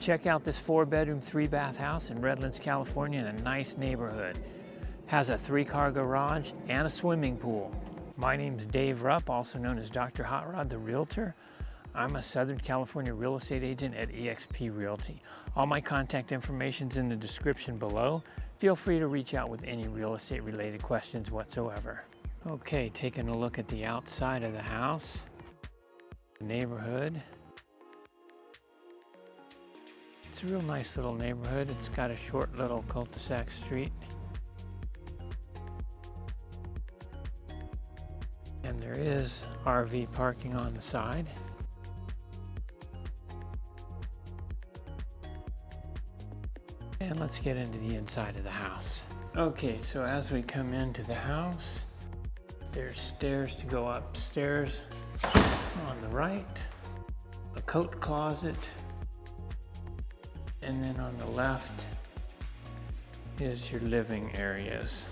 Check out this 4-bedroom, 3-bath house in Redlands, California in a nice neighborhood. Has a 3-car garage and a swimming pool. My name's Dave Rupp, also known as Dr. Hot Rod, the Realtor. I'm a Southern California real estate agent at eXp Realty. All my contact information's in the description below. Feel free to reach out with any real estate related questions whatsoever. Okay, taking a look at the outside of the house, the neighborhood. It's a real nice little neighborhood. It's got a short little cul-de-sac street. And there is RV parking on the side. And let's get into the inside of the house. Okay, so as we come into the house, there's stairs to go upstairs on the right, a coat closet, and then on the left is your living areas.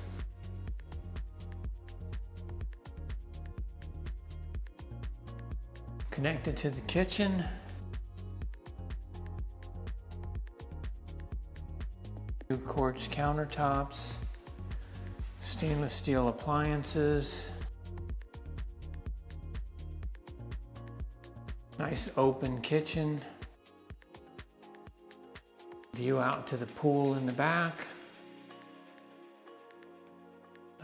Connected to the kitchen, new quartz countertops, stainless steel appliances, nice open kitchen, view out to the pool in the back,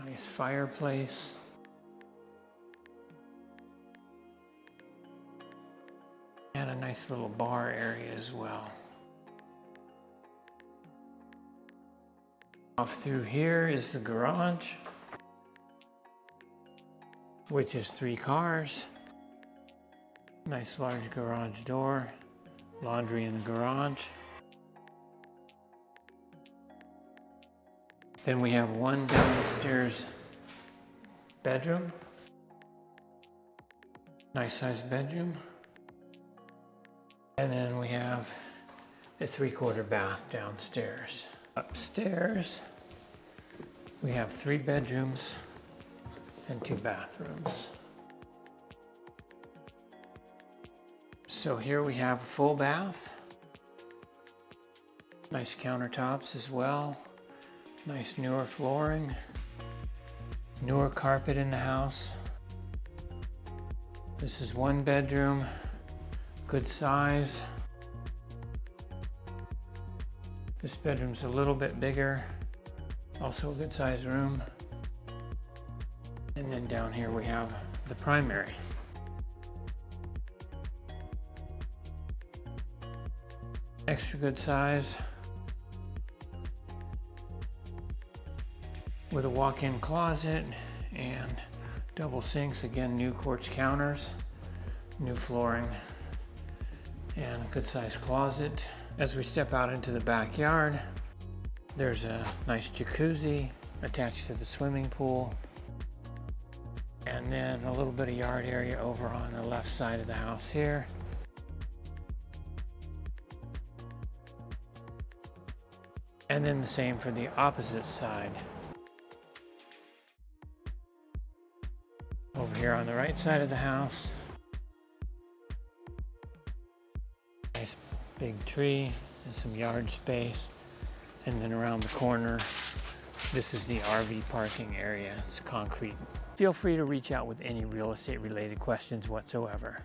nice fireplace, and a nice little bar area as well. Off through here is the garage, which is 3 cars. Nice large garage door, laundry in the garage. Then we have one downstairs bedroom, nice sized bedroom. And then we have a 3/4 bath downstairs. Upstairs, we have 3 bedrooms and 2 bathrooms. So here we have a full bath, nice countertops as well, nice newer flooring, newer carpet in the house. This is 1 bedroom, good size. This bedroom's a little bit bigger, also a good sized room. And then down here we have the primary. Extra good size with a walk-in closet and double sinks. Again, new quartz counters, new flooring, and a good sized closet. As we step out into the backyard, there's a nice jacuzzi attached to the swimming pool, and then a little bit of yard area over on the left side of the house here. And then the same for the opposite side. Over here on the right side of the house, nice big tree and some yard space. And then around the corner, this is the RV parking area. It's concrete. Feel free to reach out with any real estate related questions whatsoever.